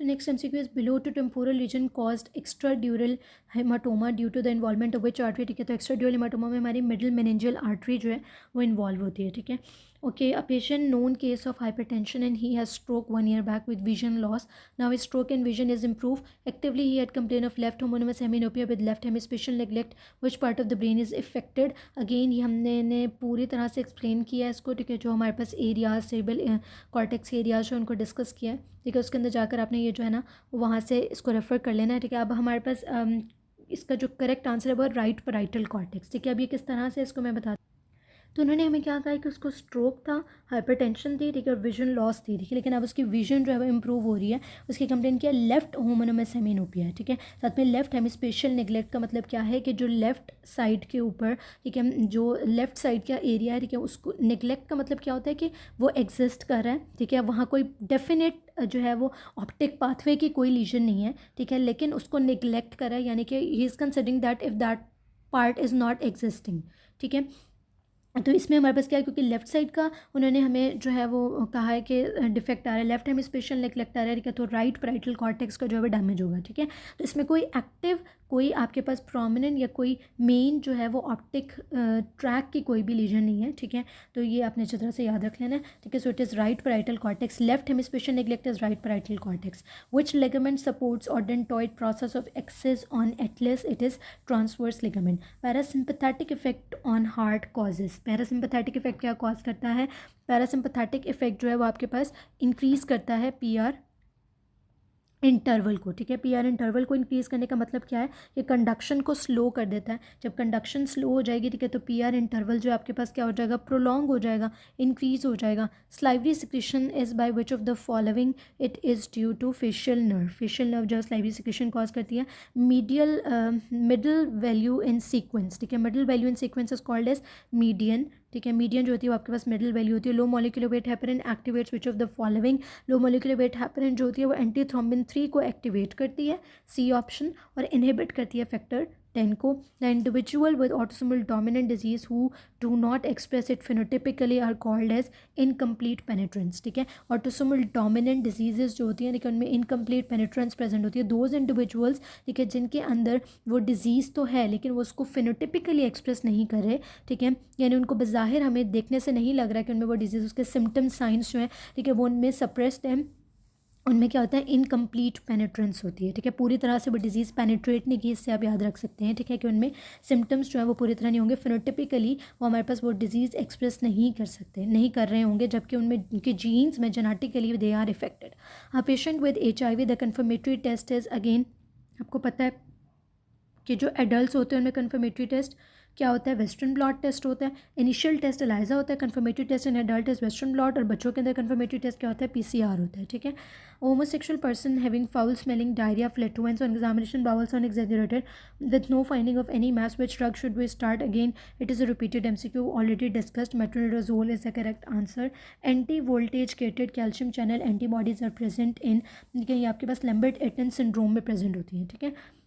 So next MCQ is below to temporal region caused extradural hematoma due to the involvement of which artery. ठीक है, तो extradural hematoma में हमारी middle meningeal artery जो है वो involve होती है. ठीक है. Okay, a patient known case of hypertension and he has stroke 1 year back with vision loss. Now his stroke and vision is improved. Actively he had complained of left homonymous heminopia with left hemispatial neglect. Which part of the brain is affected? Again ये हमने पूरी तरह से explain किया है इसको. ठीक है, जो हमारे पास areas cerebral cortex areas जो उनको discuss किया है. ठीक है, उसके अंदर जाकर आपने ये जो है ना वहाँ से इसको रेफ़र कर लेना है. ठीक है, अब हमारे पास इसका जो करेक्ट आंसर है वो राइट पैराइटल कॉर्टेक्स. ठीक है, अब ये किस तरह से इसको मैं बता. तो उन्होंने हमें क्या कहा कि उसको स्ट्रोक था, हाइपरटेंशन थी, ठीक है, विजन लॉस थी. ठीक है, लेकिन अब उसकी विजन जो है वो इम्प्रूव हो रही है. उसकी कंप्लेन किया लेफ्ट होमोनोमस हेमिनोपिया है. ठीक है, साथ में लेफ्ट हेमिस्पेशियल नेग्लेक्ट का मतलब क्या है कि जो लेफ्ट साइड के ऊपर, ठीक है, जो लेफ्ट साइड का एरिया है, ठीक है, उसको नेग्लेक्ट का मतलब क्या होता है कि वो एग्जिस्ट कर रहा है. ठीक है, वहाँ कोई डेफिनेट जो है वो ऑप्टिक पाथवे की कोई लीजन नहीं है. ठीक है, लेकिन उसको नेग्लेक्ट कर रहा है, यानी कि he is considering that if that part is not existing. ठीक है, तो इसमें हमारे पास क्या है, क्योंकि लेफ्ट साइड का उन्होंने हमें जो है वो कहा है कि डिफेक्ट आ रहा है, लेफ्ट हेमिस्पेशियल नेग्लेक्ट आ रहा है. ठीक है, तो राइट पैराइटल कॉर्टेक्स का जो है वो डैमेज होगा. ठीक है, तो इसमें कोई एक्टिव, कोई आपके पास प्रोमिनेंट या कोई मेन जो है वो ऑप्टिक ट्रैक की कोई भी लीजन नहीं है. ठीक है, तो ये आपने अच्छी तरह से याद रख लेना है. ठीक है, so it is right parietal cortex. Left hemispatial neglect is right parietal cortex. Which ligament supports odontoid process of axis on atlas? It is transverse ligament. Parasympathetic effect on heart causes. Parasympathetic effect क्या cause करता है? Parasympathetic effect जो है वो आपके पास increase करता है PR interval को. ठीक है, पीआर इंटरवल को इंक्रीज़ करने का मतलब क्या है? ये कंडक्शन को स्लो कर देता है. जब कंडक्शन स्लो हो जाएगी, ठीक है, तो पीआर इंटरवल जो आपके पास क्या हो जाएगा? प्रोलॉन्ग हो जाएगा, इंक्रीज़ हो जाएगा. Salivary secretion is by which of the following? It is due to facial nerve. Facial nerve जो है स्लाइवरी सिक्रीशन कॉज करती है. Middle value in sequence. ठीक है, middle value in sequence is called as median. ठीक है, median जो होती है वो आपके पास मिडल वैल्यू होती है. Low molecular weight heparin activates which of the following? Low molecular weight heparin जो होती है वो एंटी थ्रोम्बिन 3 को एक्टिवेट करती है, सी ऑप्शन, और इनहिबिट करती है फैक्टर 10 को. The individual with autosomal dominant disease who do not express it phenotypically are called as incomplete penetrance. ठीक है, ऑटोसोमल डोमिनेंट डिजीजेज जो होती हैं, लेकिन उनमें इनकम्प्लीट पेनिट्रेंस प्रेजेंट होती है. दोज इंडिविजुअल्स, ठीक है, जिनके अंदर वो डिजीज़ तो है लेकिन वो उसको फिनोटिपिकली एक्सप्रेस नहीं कर रहे. ठीक है, यानी उनको बज़ाहिर हमें देखने से नहीं लग रहा है कि उनमें वो डिजीज़, उसके सिम्टम साइंस जो हैं, ठीक है, वो उनमें सप्रेस्ड हैं. उनमें क्या होता है? इनकम्प्लीट पेनिट्रेंस होती है. ठीक है, पूरी तरह से वो डिजीज़ पेनिट्रेट नहीं की, इससे आप याद रख सकते हैं. ठीक है, कि उनमें सिम्टम्स जो है वो पूरी तरह नहीं होंगे. फिनोटिपिकली वो हमारे पास वो डिजीज़ एक्सप्रेस नहीं कर सकते, नहीं कर रहे होंगे, जबकि उनमें उनके जीन्स में genetically they are affected. A patient with HIV the confirmatory test is, again आपको पता है कि जो एडल्ट होते हैं उनमें कन्फर्मेटरी टेस्ट क्या होता है? वेस्टर्न ब्लॉट टेस्ट होता है. इनिशियल टेस्ट एलाइजा होता है. Confirmatory test in adult is western blot. और बच्चों के अंदर कन्फर्मेटरी टेस्ट क्या होता है? PCR होता है. ठीक है, homosexual person having foul smelling diarrhoea flatulence on examination bowels on exaggerated with no finding of any mass which drug should we start? Again it is a repeated MCQ already discussed. Metronidazole is the correct answer. Anti voltage gated calcium channel antibodies are present in, ठीक है, ये आपके पास Lambert Eaton syndrome में present होती है. ठीक है,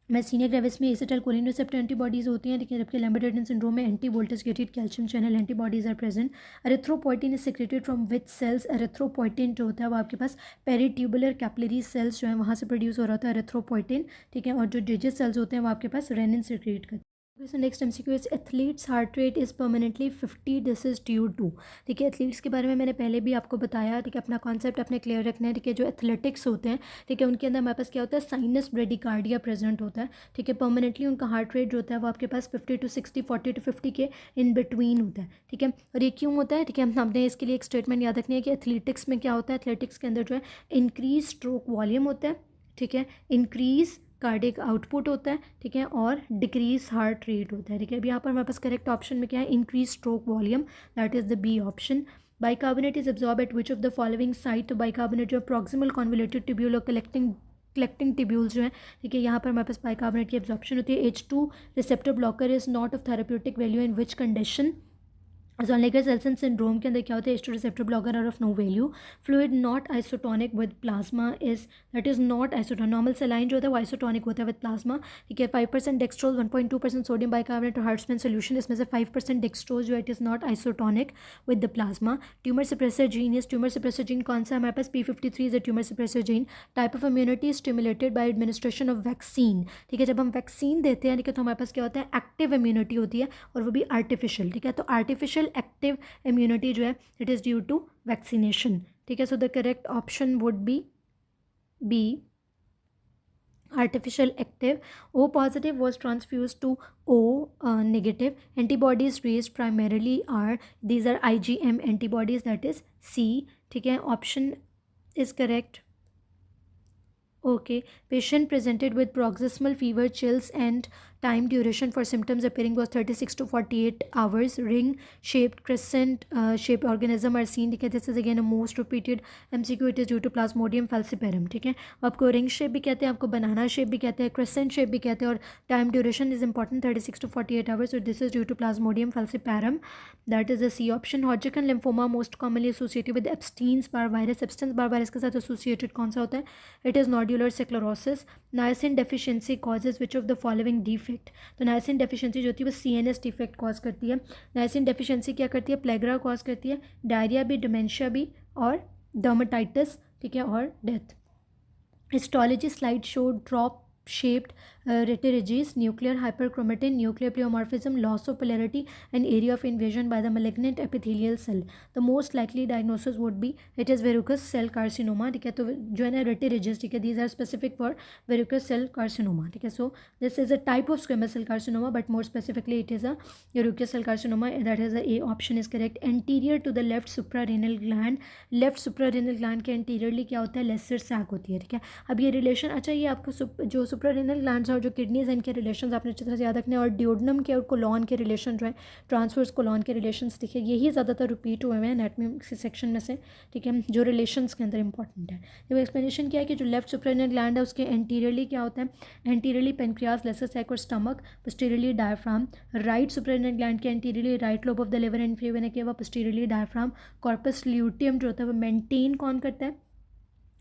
मैसीनिया ग्रेविस में एसिटाइल कोलिन रिसेप्टर एंटीबॉडीज़ होती हैं, लेकिन जबकि लैम्बर्ट सिंड्रोम में anti voltage gated calcium channel antibodies are present. Erythropoietin is secreted from which cells? Erythropoietin जो होता है वो आपके पास पेरिट्यूबुलर कैपिलरी सेल्स जो है वहाँ से प्रोड्यूस हो रहा होता है एरिथ्रोपोइटिन. ठीक है, और जो डिजिट सेल्स होते हैं वो आपके पास रेनिन सिक्रेट करते हैं. So next MCQ is athletes heart rate is permanently 50. This is due to. ठीक है, एथलीट्स के बारे में मैंने पहले भी आपको बताया. ठीक है, अपना कॉन्सेप्ट अपने क्लियर रखना है. ठीक है, जो एथलेटिक्स होते हैं, ठीक है, उनके अंदर हमारे पास क्या होता है? साइनस ब्रेडिकार्डिया प्रेजेंट होता है. ठीक है, परमानेंटली उनका हार्ट रेट जो होता है वो आपके पास 50 to 60, 40 to 50 के इन बिटवीन होता है. ठीक है, और ये क्यों होता है? ठीक है, हमने इसके लिए एक स्टेटमेंट याद रखनी है कि एथलेटिक्स में क्या होता है? एथलेटिक्स के अंदर जो है इंक्रीज स्ट्रोक वॉल्यूम होता है. ठीक है, इंक्रीज कार्डिक आउटपुट होता है. ठीक है, और डिक्रीज हार्ट रेट होता है. ठीक है, अब यहाँ पर हमारे पास करेक्ट ऑप्शन में क्या है? Increase stroke volume, that is the B option. Bicarbonate is absorb at which of the following site? तो बाइकार्बोनेट जो प्रॉक्सिमल कॉन्वोल्यूटेड ट्यूब्यूल और कलेक्टिंग ट्यूब्यूल्स जो है, ठीक है, यहाँ पर हमारे पास बाइकार्बोनेट की एब्जॉर्प्शन होती है. H2 receptor blocker is not of therapeutic value in which condition? Zollner-Elsen syndrome के अंदर क्या होता है, H2 receptor blocker are of no value. Fluid not isotonic with plasma is that is not isotonic. Normal saline जो होता है वो isotonic होता है with plasma. ठीक है, 5% dextrose, 1.2% sodium bicarbonate और Hartmann solution, इसमें से 5% dextrose जो है it is not isotonic with the plasma. Tumor suppressor gene is tumor suppressor gene कौन सा है हमारे पास, P53 is a tumor suppressor gene. Type of immunity is stimulated by administration of vaccine. ठीक है, जब हम वैक्सीन देते हैं तो हमारे पास क्या होता है, एक्टिव इम्यूनिटी होती है और वो भी आर्टिफिशियल. ठीक है, तो आर्टिफिशियल एक्टिव इम्यूनिटी जो है it is due to vaccination. ठीक है, so the correct option would be artificial active. O positive was transfused to O negative. Antibodies raised primarily are, these are IgM antibodies, that is C. ठीक है, option is correct. Okay, patient presented with paroxysmal fever, chills and time duration for symptoms appearing was 36 to 48 hours. Ring shaped crescent shaped organism are seen. ठीक है, this is again a most repeated MCQ. It is due to Plasmodium falciparum. ठीक है, आपको ring shape भी कहते हैं, आपको बनाना shape भी कहते हैं, क्रेसेंट शेप भी कहते हैं, और time duration is important 36 to 48 hours. So this is due to Plasmodium falciparum. That is the C option. Hodgkin lymphoma most commonly associated with Epstein's Barr virus. Epstein's Barr virus के साथ associated कौन सा होता है, it is nodular sclerosis. Niacin deficiency causes which of the following defect. तो niacin deficiency जो होती है वो CNS डिफेक्ट कॉज करती है. नाइसिन डेफिशिएंसी क्या करती है, प्लेग्रा कॉज करती है, डायरिया भी, डिमेंशिया भी और डर्माटाइटिस. ठीक है, और death. Histology slide show drop shaped reterogenes, nuclear hyperchromatin, nuclear pleomorphism, loss of polarity and area of invasion by the malignant epithelial cell. The most likely diagnosis would be it is verrucous cell carcinoma. ठीक है, तो जो है ना reterogenes, ठीक है, these are specific for verrucous cell carcinoma. ठीक है, so this is a type of squamous cell carcinoma but more specifically it is a verrucous cell carcinoma. That is the A option is correct. Anterior to the left suprarenal gland, left suprarenal gland के anteriorly क्या होता है, lesser sac होती है. ठीक है, अब ये relation, अच्छा ये आपको जो सुप्रारेनल ग्लैंड्स और जो किडनीज हैं इनके रिलेशंस आपने अच्छी तरह से याद रखने, और डिओडनम के और कोलॉन के रिलेशन जो है, ट्रांसवर्स कोलॉन के रिलेशंस, ठीक है, यही ज़्यादातर रिपीट हुए हैं एनाटॉमी सेक्शन में से. ठीक है, जो रिलेशंस के अंदर इंपॉर्टेंट है. तो एक्सप्लेनेशन क्या है कि जो लेफ्ट सुप्रारेनल ग्लैंड है उसके एंटीरियरली क्या होता है, एंटीरियरली पेनक्रियास, लेसर सैक और stomach, posteriorly diaphragm. Right suprarenal gland के anteriorly right lobe of the liver and free vena के बाद पोस्टीरियरली डायफ्राम. कॉर्पस ल्यूटियम जो होता है वो मेंटेन कौन करता है,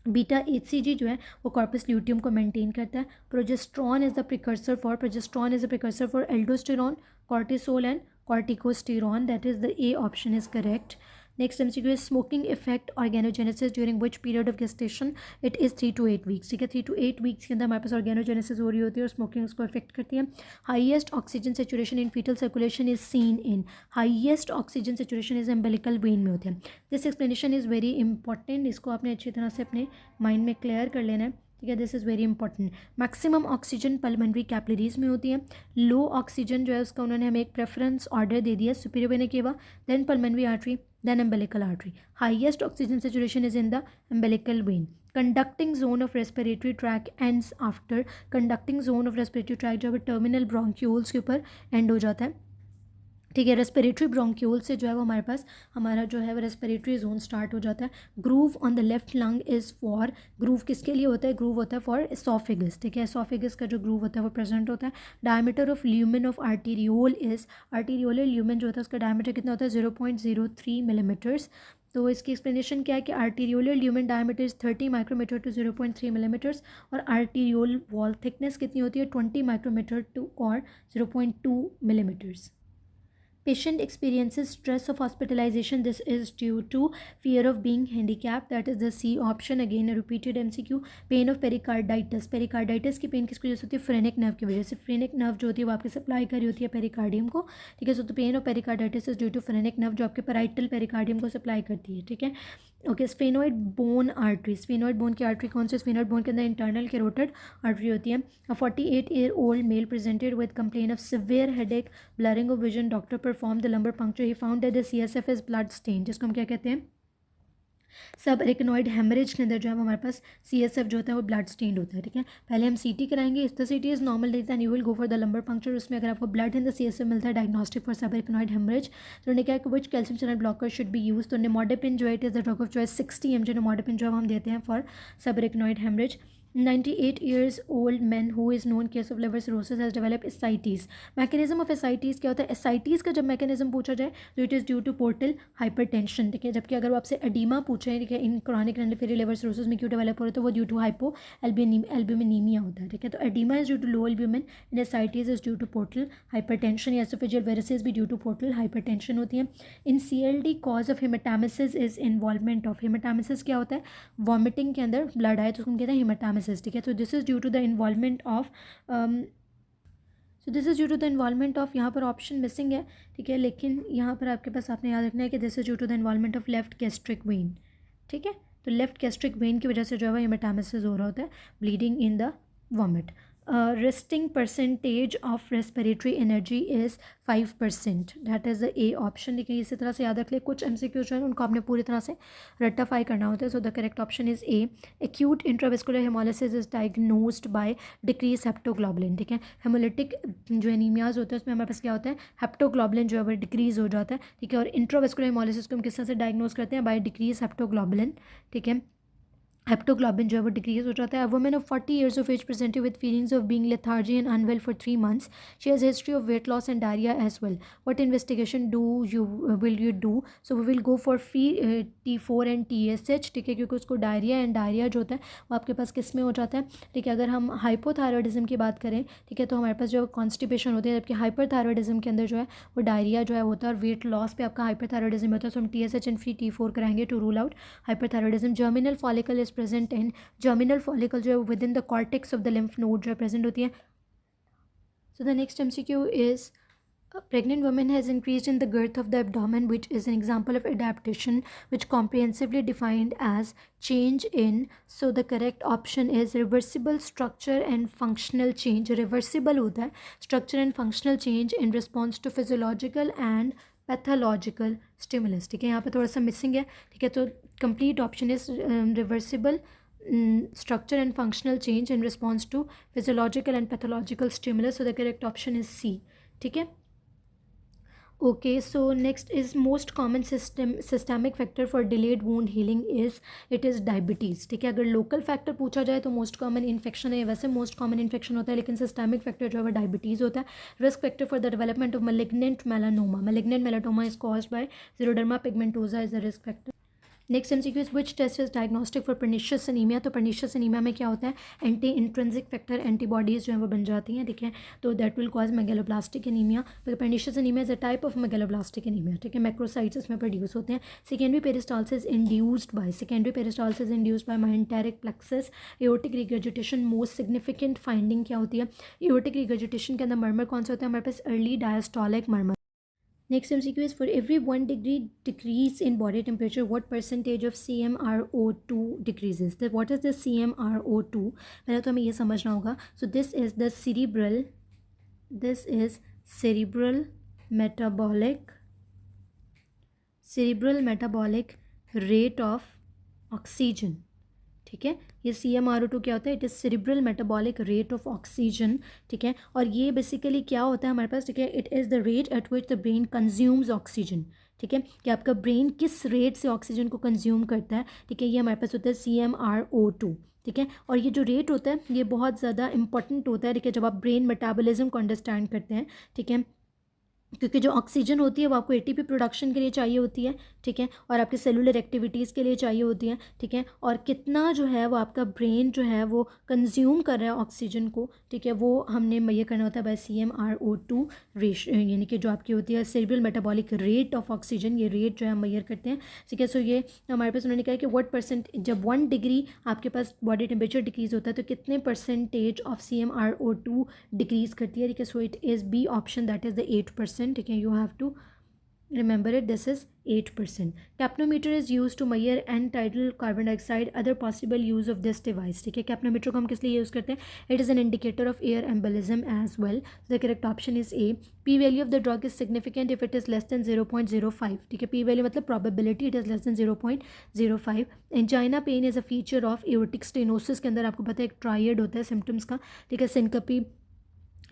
बीटा HCG जो है वो कॉर्पस ल्यूटियम को मेंटेन करता है. Progesterone is the precursor for aldosterone, cortisol and कॉर्टिकोस्टेरॉन. That is the A option is correct. Next MCQ is smoking effect organogenesis during which period of gestation. It is 3 to 8 weeks. ठीक है, 3 to 8 weeks के अंदर हमारे पास organogenesis हो रही होती है और स्मोकिंग उसको इफेक्ट करती है. Highest oxygen saturation in fetal circulation is seen in, highest oxygen saturation is umbilical vein में होती है. This explanation is very important, इसको आपने अच्छी तरह से अपने माइंड में क्लियर कर लेना है. ठीक है, this is very important. Maximum oxygen pulmonary capillaries में होती है. लो ऑक्सीजन जो है उसका उन्होंने हमें एक प्रेफरेंस ऑर्डर दे दिया, superior vena cava, then pulmonary artery, then umbilical artery. Highest oxygen saturation is in the umbilical vein. Conducting zone of respiratory tract ends after, conducting zone of respiratory tract जब terminal bronchioles के ऊपर end हो जाता है. ठीक है, respiratory bronchiole से जो है वो हमारे पास हमारा जो है वो रेस्पिरेटरी जोन स्टार्ट हो जाता है. Groove on the left lung is for, groove किसके लिए होता है, ग्रूव होता है फॉर एसोफेगस. ठीक है, एसोफेगस का जो ग्रूव होता है वो प्रेजेंट होता है. Diameter of lumen of arteriole is, arteriolar lumen जो होता है उसका डायमीटर कितना होता है, 0.03 मिलीमीटर्स. तो इसकी एक्सप्लेनेशन क्या है कि arteriolar lumen diameter is 30 micrometre to 0.3 millimetres, और आर्टीरियोल वॉल थिकनेस कितनी होती है, 20 माइक्रोमीटर टू और 0.2 millimetres. Patient experiences stress of hospitalization. This is due to fear of being handicapped. That is the C option. Again a repeated MCQ. Pain of pericarditis. Pericarditis की pen किसकी वजह से होती है, फ्रेनिक नर्व की वजह से. फ्रेनिक नर्व जो होती है वो आपकी सप्लाई करी होती है पेरिकार्डियम को. ठीक है, so the pain of pericarditis is due to phrenic nerve जो आपके पैराइटल पेरिकार्डियम को सप्लाई करती है. ठीक है, okay. Sphenoid bone artery, sphenoid bone की आर्टरी कौन सी, स्फेनोइड बोन के अंदर इंटरनल कैरोटिड आर्टरी होती है. 48-year-old male presented with complaint of severe headache, blurring of vision. Doctor performed the lumbar puncture. He found that the CSF is blood stained, जिसको हम क्या कहते हैं, सब एरिकनॉइड हेमरेज के अंदर जो है हमारे पास CSF जो होता है वो ब्लड स्टेन्ड होता है. ठीक है, पहले हम CT कराएंगे, if the CT is normal then you will go for the lumbar puncture. उसमें अगर आपको ब्लड इन द CSF मिलता है, diagnostic for subarachnoid haemorrhage. तो उन्होंने कहा कि which calcium channel blocker should be use. तो निमोडापिन जो है it is the drug of choice. 60 mg nimodipine जो है हम देते हैं for subarachnoid haemorrhage. 98 years old man who is known case of liver cirrhosis has developed ascites. Mechanism of ascites क्या होता है? ascites का जब mechanism पूछा जाए तो it is due to portal hypertension, ठीक है. जबकि अगर वो आपसे edema पूछे, ठीक है, इन chronic renal liver cirrhosis में क्यों डेवलप हो रहा है, तो वो due to hypoalbuminemia होता है, ठीक है. तो edema is due to low albumin and ascites is due to portal hypertension. या esophageal varices भी due to portal hypertension होती है. In CLD cause of hematemesis is involvement of, hematemesis क्या होता है? वॉमिटिंग के अंदर ब्लड आए तो उसको कहते हैं हेमाटामेसिस, ठीक है. तो this is due to the involvement of यहाँ पर ऑप्शन मिसिंग है, ठीक है, लेकिन यहाँ पर आपके पास आपने याद रखना है कि this is due to the involvement of left gastric vein, ठीक है. तो लेफ्ट गैस्ट्रिक वेन की वजह से जो है हेमाटामेसिस हो रहा होता है, bleeding in the vomit. resting percentage of respiratory energy is 5%. that is the A option. देखिए इसी तरह से याद रख ले, कुछ MCQ जो है उनको आपने पूरी तरह से रेक्टिफाई करना होता है. So the correct option is A. acute intravascular hemolysis is diagnosed by decreased heptoglobulin, ठीक है. हेमोलिटिक जो एनीमियाज होते हैं उसमें हमारे पास क्या होता है? हेप्टोग्लोबुलिन जो है वो डिक्रीज हो जाता है, ठीक है. और इंट्रावेस्कुलर हेमोलिसिस को हम किस तरह से डायग्नोज करते हैं? बाय डिक्रीज हेप्टोग्लोबुलिन, ठीक है. हेप्टोग्लोबिन जो है वो डिक्रीज हो जाता है. A woman of 40 years of age presented with feelings of being lethargy and unwell for 3 months. She has a history of weight loss and diarrhea as well. What investigation will you do? So we will go for T4 and TSH, ठीक है, क्योंकि उसको diarrhoea and diarrhoea जो होता है वो आपके पास किस में हो जाता है, ठीक है. अगर हम हाइपोथायरॉयडिज्म की बात करें, ठीक है, तो हमारे पास जो कॉन्स्टिपेशन होती है, जबकि हाइपरथायरॉयडिज्म के अंदर जो है वो डायरिया जो है होता है और वेट लॉस पे आपका हाइपरथायरॉयडिज्म होता है. सो हम TSH एंड T4 कराएंगे to rule out hyperthyroidism. Germinal follicle is present in, germinal follicle जो है within the cortex of the lymph node जो है प्रेजेंट होती है. So the next MCQ is pregnant woman has increased in the girth of the abdomen, which is an example of adaptation which comprehensively defined as change in. So the correct option is reversible structure and functional change. Reversible होता है structure and functional change in response to physiological and pathological stimulus, ठीक है. यहाँ पे थोड़ा सा missing है, ठीक है. तो complete option is reversible structure and functional change in response to physiological and pathological stimulus. So the correct option is C, ठीक है. Okay, so next is most common systemic factor for delayed wound healing is it is diabetes, ठीक है. अगर local factor पूछा जाए तो most common infection है, वैसे मोस्ट कॉमन इन्फेक्शन होता है, लेकिन सिस्टमिक फैक्टर जो है वो डायबिटीज़ होता है. Risk factor for the development of malignant melanoma is caused by xeroderma pigmentosa is a risk factor. Next MCQ is which test is diagnostic for pernicious anaemia. तो pernicious anaemia में क्या होता है? एंटी इंट्रेंसिक फैक्टर एंटीबॉडीज़ जो है वो बन जाती हैं, ठीक है. तो that will cause megaloblastic anaemia. Pernicious anaemia is a type of megaloblastic anaemia, ठीक है. मैक्रोसाइट्स इसमें प्रोड्यूस होते हैं. Secondary peristalsis induced by myenteric plexus. Aortic regurgitation most significant finding क्या होती है? एओर्टिक रिगर्जिटेशन के अंदर मर्मर कौन सा होता है? हमारे पास early diastolic murmur. Next MCQ is for every 1 degree decrease in body temperature, what percentage of CMRO2 decreases? What is the CMRO2? पहले तो हमें ये समझना होगा. So this is cerebral metabolic rate of oxygen, ठीक है. ये CMRO2 क्या होता है? It is cerebral metabolic rate of oxygen, ठीक है. और ये बेसिकली क्या होता है हमारे पास, ठीक है, it is the rate at which the brain consumes oxygen, ठीक है. कि आपका ब्रेन किस रेट से ऑक्सीजन को कंज्यूम करता है, ठीक है. ये हमारे पास होता है CMRO2, ठीक है. और ये जो रेट होता है ये बहुत ज़्यादा इंपॉर्टेंट होता है, ठीक है, जब आप ब्रेन मेटाबॉलिज्म को अंडरस्टैंड करते हैं, ठीक है. क्योंकि जो ऑक्सीजन होती है वो आपको ATP प्रोडक्शन के लिए चाहिए होती है, ठीक है, और आपके सेलुलर एक्टिविटीज़ के लिए चाहिए होती है, ठीक है. और कितना जो है वो आपका ब्रेन जो है वो कंज्यूम कर रहा है ऑक्सीजन को, ठीक है, वो हमने मेजर करना होता है बाय CMRO2 रेशियो, यानी कि जो आपकी होती है cerebral metabolic rate of oxygen, ये रेट जो है हम मेजर करते हैं, ठीक है. सो ये हमारे पास उन्होंने कहा कि व्हाट परसेंट, जब 1 डिग्री आपके पास बॉडी टेम्परेचर डिक्रीज़ होता है तो कितने परसेंटेज ऑफ CMRO2 डिक्रीज़ करती है, ठीक है. So it is B option, that is the 8%, ठीक है. You have to remember it, this is 8%. Capnometer is used to measure end-tidal carbon dioxide. Other possible use of this device, ठीक है. कैप्नोमीटर को हम किस लिए यूज़ करते हैं? It is an indicator of air embolism as well. The correct option is A. P value of the drug is significant if it is less than 0.05, ठीक है. P value मतलब probability, it is less than 0.05. Angina pain is a feature of aortic stenosis के अंदर आपको पता है एक triad होता है सिम्टम्स का, ठीक है. सिनकपी,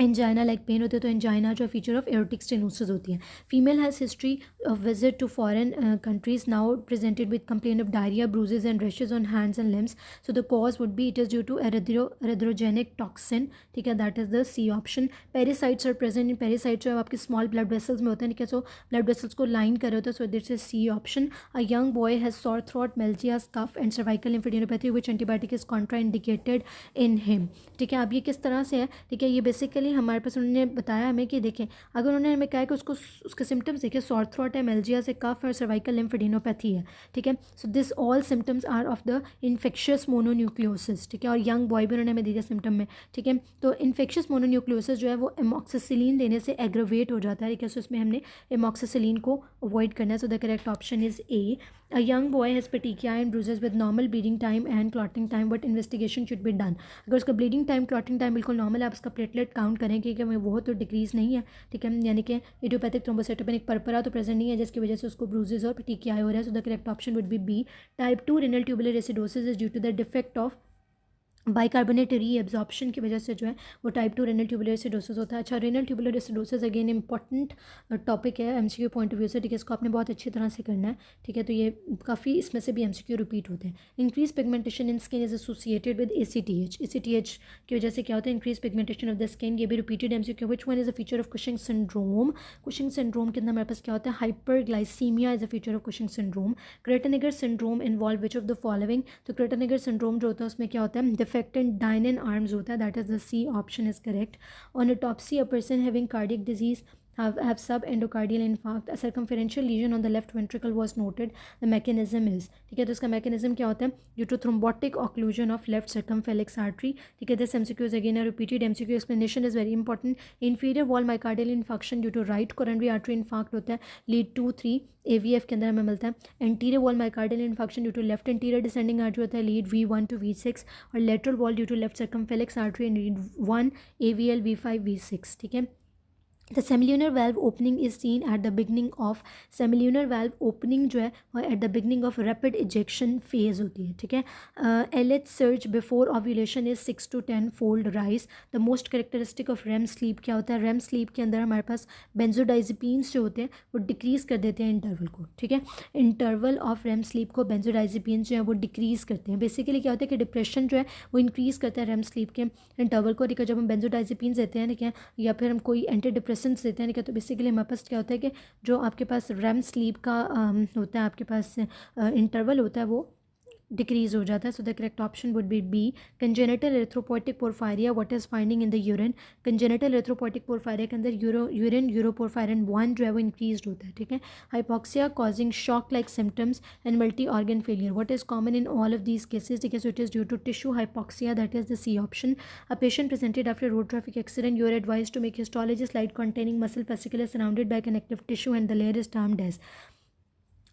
एंजाइना लाइक पेन होते हैं, तो एंजाइना जो फीचर ऑफ एरोटिक स्टेनोसिस होती है. Female has history of visit to foreign countries now presented with complain of diarrhoea, bruises and rashes on hands and limbs. So the cause would be it is due to erythrogenic toxin. ठीक है, that is the C option. Pericytes are present in pericytes जो आपके small blood vessels में होते हैं. ठीक है, so blood vessels को लाइन कर रहे होते हैं. So this is C option. A young boy has sore throat, myalgia, cough and cervical lymphadenopathy which antibiotic is contraindicated in him. ठीक है, अब ये किस तरह से है. ठीक है, ये बेसिकली हमारे पास उन्होंने बताया हमें कि देखें, अगर उन्होंने हमें कहा कि उसको उसके सिम्टम्स देखें, सॉर थ्रोट है, मेल्जिया से कफ और सर्वाइकल लिम्फेडिनोपैथी है. ठीक है, so this all symptoms are of the infectious mononucleosis. ठीक है, और यंग बॉय भी उन्होंने हमें दिया सिम्टम में. ठीक है, तो इन्फेक्शियस मोनोन्यूक्लियोसिस जो है वो एमॉक्सिसिलिन देने से एग्रवेट हो जाता है. ठीक है, सो इसमें हमने एमॉक्सिसिलिन को अवॉइड करना है. So the correct option is a. A young boy has petechiae and bruises with normal bleeding time and clotting time. What investigation should be done? अगर उसका bleeding time, clotting time बिल्कुल normal है, आप उसका platelet count करें कि वो तो डिक्रीज़ नहीं है. ठीक है, यानी कि इडियोपैथिक थ्रोम्बोसाइटोपेनिक पर्परा तो प्रेजेंट नहीं है, जिसकी वजह से उसको ब्रूजेस और petechiae हो रहा है. So the correct option would be B. Type 2 renal tubular acidosis is due to the defect of bicarbonate reabsorption की वजह से जो है वो टाइप 2 रेनल ट्यूबुलर एसिडोसिस होता है. अच्छा, renal tubular acidosis again important topic है एमसीक्यू पॉइंट ऑफ व्यू से. ठीक है, इसको आपने बहुत अच्छी तरह से करना है. ठीक है, तो ये काफ़ी इसमें से भी एमसीक्यू रिपीट होते हैं. Increase pigmentation in skin is associated with ACTH. ACTH की वजह से क्या होता है, increase pigmentation of the skin. ये भी repeated MCQ. Which one is a feature of Cushing syndrome. Cushing syndrome के अंदर हमारे पास क्या होता है, hyperglycaemia is a feature of Cushing syndrome. Kartagener syndrome involve which of the following. तो क्रेटनेगर सिंड्रोम जो होता है उसमें क्या होता है, डिफेक्टेंट डायन arms होता है. That is the C option is correct. On autopsy a person having cardiac disease have subendocardial infarct. A circumferential lesion on the left ventricle was noted. The mechanism is. ठीक है, तो इसका mechanism क्या होता है, due to thrombotic occlusion of left circumflex artery. ठीक है, this MCQ is again a repeated MCQ. Explanation is very important. Inferior wall myocardial infarction due to right coronary artery infarct होता है. lead 2-3 AVF के अंदर हमें मिलता है. Anterior wall myocardial infarction due to left anterior descending artery होता है. lead V1 to V6 और lateral wall due to left circumflex artery and lead 1 AVL V5 V6. ठीक है, the semilunar valve opening is seen at the beginning of. Semilunar valve opening जो है वो at the beginning of rapid ejection phase होती है. ठीक है, LH search before ovulation is 6 to 10 fold rise. The most characteristic of REM sleep क्या होता है, रेम स्लीप के अंदर हमारे पास बेंजोडाइजिपीन्स जो होते हैं वो डिक्रीज़ कर देते हैं इंटरवल को. ठीक है, इंटरवल ऑफ रेम स्लीप को बेंजोडाइजिपीन्स जो है वो डिक्रीज़ करते हैं. बेसिकली क्या होता है कि डिप्रेशन जो है वो इंक्रीज़ करता है रेम स्लीप के इंटरवल को. ठीक है, जब हम बेंजोडाइजिपीन्स देते हैं, ठीक है, या फिर हम कोई एंटी डिप्रेसेंट्स देते हैं, तो बेसिकली हमारे पास क्या होता है कि जो आपके पास रेम स्लीप का होता है, आपके पास इंटरवल होता है वो डिक्रीज हो जाता है. So the correct option would be B. Congenital erythropoietic porphyria what is finding in the urine. Congenital erythropoietic porphyria के अंदर यूरिन यूरोपोरफायरिन 1 जो है वो इंक्रीज होता है. ठीक है, hypoxia causing shock like symptoms and multi organ failure. What is common in all of these cases. ठीक है, so it is due to tissue hypoxia. That is the C option. A patient presented after road traffic accident. You are advise to make histology slide containing muscle fasciculus surrounded by connective tissue and the layer is termed as.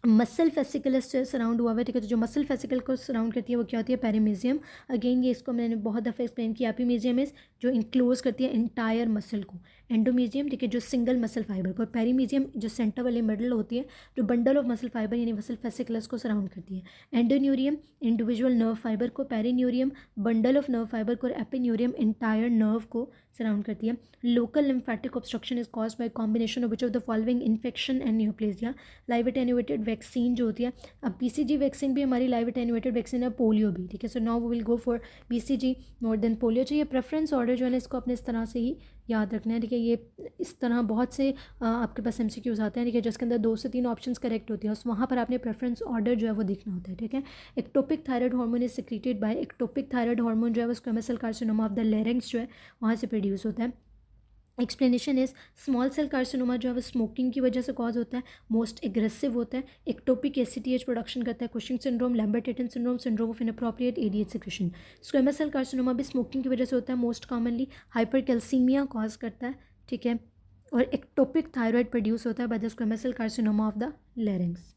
Muscle fasciculus से surround हुआ हुआ है. ठीक है, तो जो muscle fascicle को surround करती है वो क्या होती है, पेरीमीजियम. अगेन ये इसको मैंने बहुत दफ़ा एक्सप्लेन किया. एपीमीजियम इज जो इंक्लोज करती है इंटायर मसल को. एंडोमीजियम, ठीक है, जो सिंगल मसल फाइबर को. पेरीमीजियम जो सेंटर वाली मिडल होती है, जो बंडल ऑफ मसल फाइबर यानी मसल फेसिकलस को सराउंड करती है. एंडोन्यूरियम इंडिविजुअल नर्व फाइबर को. पेरीन्यूरियम बंडल ऑफ नर्व फाइबर को. और एपिन्यूरियम इंटायर नर्व को सराउंड करती है. Local lymphatic obstruction is cause by combination of which of the following infection and neoplasia. Live attenuated vaccine जो होती है, अब बीसीजी वैक्सीन भी हमारी लाइव एटेन्यूएटेड वैक्सीन है. पोलियो भी. ठीक है, so now we will go for BCG more than polio. चाहिए प्रेफरेंस ऑर्डर जो है ना, इसको अपने इस तरह से ही याद रखना है. ठीक है, ये इस तरह बहुत से आपके पास एमसीक्यूज आते हैं. ठीक है, जिसके अंदर 2 से 3 ऑप्शंस करेक्ट होती है, उस वहाँ पर आपने प्रेफरेंस ऑर्डर जो है वो देखना होता है. ठीक है, ectopic thyroid hormone is secreted by. Ectopic thyroid hormone जो है वो squamous cell carcinoma of the larynx जो है वहाँ से प्रोड्यूस होता है. Explanation is small cell carcinoma जो है वो स्मोकिंग की वजह से कॉज होता है, मोस्ट एग्रेसिव होता है. एक्टोपिक एसीटीएच प्रोडक्शन करता है. Cushing syndrome, Lambert Eaton syndrome, syndrome of inappropriate ADH secretion. Squamous cell carcinoma भी स्मोकिंग की वजह से होता है, मोस्ट कॉमनली हाइपरकैल्सीमिया कॉज करता है. ठीक है, और एक्टोपिक थायराइड प्रोड्यूस होता है by the squamous cell carcinoma of the larynx.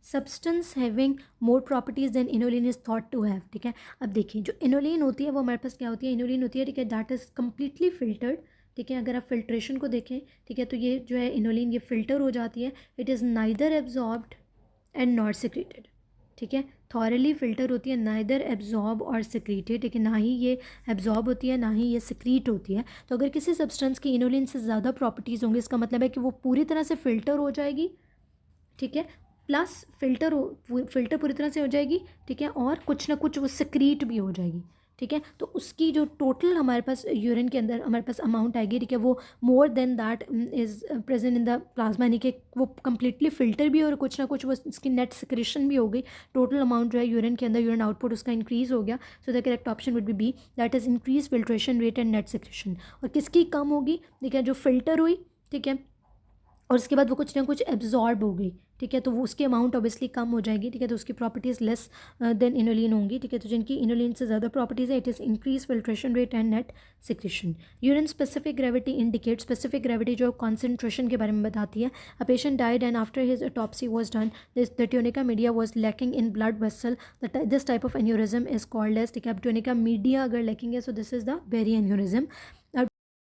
Substance having more properties than inulin is thought to have. ठीक है, अब देखिए जो इनोलिन होती है वो हमारे पास क्या होती है, इनोलिन होती है. ठीक है, दैट इज़ कम्प्लीटली फिल्टर्ड. ठीक है, अगर आप फिल्ट्रेशन को देखें, ठीक है, तो ये जो है इनोलिन ये फिल्टर हो जाती है. It is neither absorbed and not secreted. ठीक है, थॉरली फिल्टर होती है, नाइदर एब्जॉर्ब और सिक्रीटेड, ठीक है, ना ही ये एब्जॉर्ब होती है ना ही ये सिक्रीट होती है। तो अगर किसी सब्सटेंस की इनोलिन से ज़्यादा प्रॉपर्टीज़ होंगी, इसका मतलब है कि वो पूरी तरह से फ़िल्टर हो जाएगी, ठीक है, प्लस फ़िल्टर पूरी तरह से हो जाएगी, ठीक है, और कुछ ना कुछ वो सिक्रीट भी हो जाएगी, ठीक है। तो उसकी जो टोटल हमारे पास यूरिन के अंदर हमारे पास अमाउंट आएगी, ठीक है, वो more than that is present in the plasma, यानी कि वो कम्प्लीटली फ़िल्टर भी और कुछ ना कुछ वो उसकी नेट सिक्रेशन भी हो गई। टोटल अमाउंट जो है यूरिन के अंदर, यूरिन आउटपुट उसका इंक्रीज़ हो गया। सो the correct option would B that is increase filtration rate and net secretion. और किसकी कम होगी, ठीक है, जो फ़िल्टर हुई, ठीक है, और उसके बाद वो कुछ ना कुछ एब्जॉर्ब हो गई, ठीक है, तो वो उसकी अमाउंट ऑब्वियसली कम हो जाएगी, ठीक है, तो उसकी प्रॉपर्टीज़ लेस देन इनोलिन होंगी, ठीक है। तो जिनकी इनोलिन से ज़्यादा प्रॉपर्टीज़ है, it is increase filtration rate and net secretion. Urine specific gravity indicate, specific gravity जो कॉन्सेंट्रेशन के बारे में बताती है। A patient died and after his autopsy was done the tunica media was lacking in blood vessel, this type of aneurysm is called as, ठीक है। अब tunica media अगर लैकिंग है, so this is the berry aneurysm.